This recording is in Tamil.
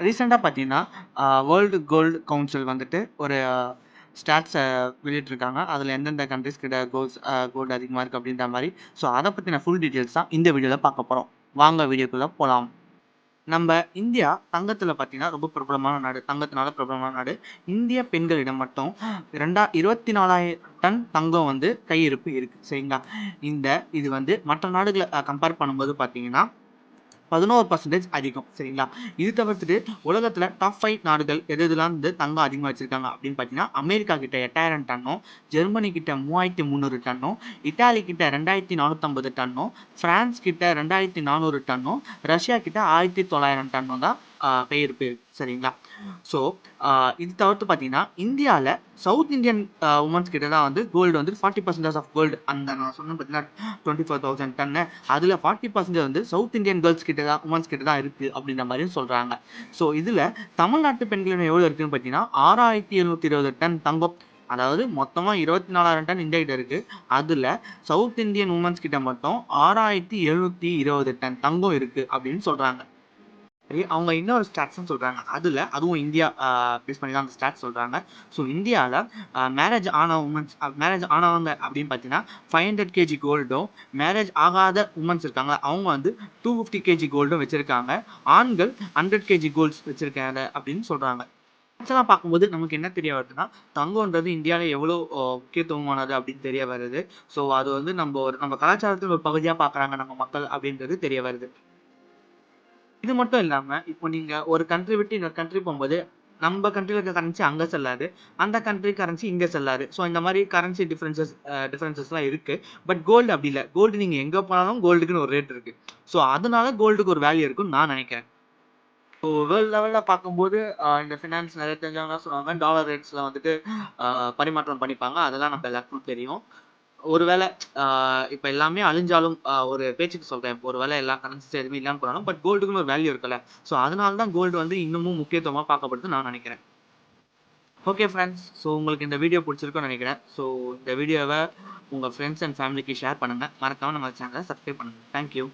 ரீசெண்டா பார்த்தீங்கன்னா, வேர்ல்டு கோல்டு கவுன்சில் வந்துட்டு ஒரு ஸ்டாட்ஸ வெளியிட்டிருக்காங்க. அதில எந்தெந்த கண்ட்ரீஸ் கிட்ட கோல்டு அதிகமா இருக்கு அப்படின்ற மாரி. ஸோ அத பத்தின ஃபுல் டீட்டெயில்ஸ் தான் இந்த வீடியோல பார்க்க போறோம். வாங்க வீடியோக்குள்ள போலாம். நம்ப இந்தியா தங்கத்தில பார்த்தீங்கன்னா, ரொம்ப பிரபலமான நாடு. தங்கத்தினால பிரபலமான நாடு. இந்திய பெண்களிடம் மட்டும் 24,000 டன் தங்கம் வந்து கையிருப்பு இருக்கு. சரிங்களா? இது வந்து மற்ற நாடுகள கம்பேர் பண்ணும்போது பார்த்தீங்கன்னா 11% அதிகம். சரிங்களா? இது தவிர்த்துட்டு உலகத்துல டாப் 5 நாடுகள் எது எதுலாம் வந்து தங்கம் அதிகமா வச்சிருக்காங்க அப்படின்னு பார்த்தீங்கன்னா, அமெரிக்கா கிட்ட 8,000 டன்னும், ஜெர்மனி கிட்ட 3,300 டன்னும், இத்தாலி கிட்ட 2,450 டன்னும், பிரான்ஸ் கிட்ட 2,400 டன்னும், ரஷ்யா கிட்ட 1,900 டன்னும் தான் கையிருப்பு இருக்கு. சரிங்களா? ஸோ இது தவிர்த்து பார்த்தீங்கன்னா, இந்தியால சவுத் இந்தியன் வுமன்ஸ் கிட்ட தான் வந்து கோல்டு வந்து 40% ஆஃப் கோல்டு அந்த நான் சொன்னேன் பார்த்தீங்கன்னா, 24,000 டன்னு அதில 40% வந்து சவுத் இந்தியன் கேர்ல்ஸ் கிட்ட தான் வுமன்ஸ் கிட்ட தான் இருக்கு அப்படின்ற மாரியும் சொல்றாங்க. ஸோ இதில தமிழ்நாட்டு பெண்களிடம் எவ்வளோ இருக்குன்னு பார்த்தீங்கன்னா, 6,720 டன் தங்கம். அதாவது மொத்தமா 24,000 டன் இந்தியா கிட்ட இருக்கு. அதில சவுத் இந்தியன் வுமன்ஸ் கிட்ட மட்டும் 6,720 டன் தங்கம் இருக்கு அப்படின்னு சொல்றாங்க. சரி, அவங்க இன்னொரு ஸ்டாட்ஸும் சொல்றாங்க. அதுவும் இந்தியா பேஸ் பண்ணி தான் அந்த ஸ்டாட்ஸ் சொல்றாங்க. ஸோ இந்தியால மேரேஜ் ஆனவங்க அப்படின்னு பார்த்தீங்கன்னா, 500 கேஜி கோல்டும், மேரேஜ் ஆகாத வுமன்ஸ் இருக்காங்க. அவங்க வந்து 250 கேஜி கோல்டும் வச்சிருக்காங்க. ஆண்கள் 100 கேஜி கோல்ட்ஸ் வச்சிருக்காங்க அப்படின்னு சொல்றாங்க. ஆக்சுவலா பார்க்கும்போது நமக்கு என்ன தெரிய வருதுன்னா, தங்கம்ன்றது இந்தியால எவ்வளோ முக்கியத்துவமானது அப்படின்னு தெரிய வருது. ஸோ அது வந்து நம்ம கலாச்சாரத்தின் ஒரு பகுதியா பார்க்குறாங்க நம்ம மக்கள் அப்படின்றது தெரிய வருது. இது மட்டும் இல்லாம, இப்போ நீங்க ஒரு கண்ட்ரி விட்டு இன்னொரு கண்ட்ரி போம்போது, நம்ப கண்ட்ரில இருக்க கரன்சி அங்க செல்லாது. அந்த கண்ட்ரி கரன்சி இங்க செல்லாது. ஸோ இந்த மாரி கரன்சி டிஃபரன்சஸ்லாம் இருக்கு. பட் கோல்டு அப்படி இல்ல. கோல்டு நீங்க எங்க போனாலும் கோல்டுக்குன்னு ஒரு ரேட் இருக்கு. ஸோ அதனால கோல்டுக்கு ஒரு வேல்யூ இருக்குன்னு நான் நெனைக்கிறேன். இப்போ வேர்ல்ட் லெவல்ல பார்க்கும்போது, இந்த ஃபினான்ஸ் நெறைய தெரிஞ்சவங்கலாம் சொல்லுவாங்க, டாலர் ரேட்ஸ்ல வந்துட்டு அ பரிமாற்றம் பண்ணிப்பாங்க. அதெல்லாம் நம்ம எல்லாருக்கும் தெரியும். ஒருவேள அ இப்ப எல்லாமே அழிஞ்சாலும் ஒரு பேச்சுக்கு சொல்றேன். இப்போ ஒருவேள எல்லா கரன்சிஸ் எதுவுமே இல்லாம போனாலும், பட் கோல்டுக்குன்னு ஒரு வேல்யூ இருக்குல்ல. ஸோ அதனால தான் கோல்டு வந்து இன்னமும் முக்கியத்துவமா பார்க்கப்படுதுன்னு நான் நெனைக்கிறேன். Okay friends. ஸோ உங்களுக்கு இந்த வீடியோ புடிச்சிருக்கும்னு நெனைக்கிறேன். ஸோ இந்த வீடியோவ உங்க ஃப்ரெண்ட்ஸ் அண்ட் ஃபேமிலிக்கு ஷேர் பண்ணுங்க. மறக்காம நம்ம சேனல சப்ஸ்கிரைப் பண்ணுங்க. Thank you.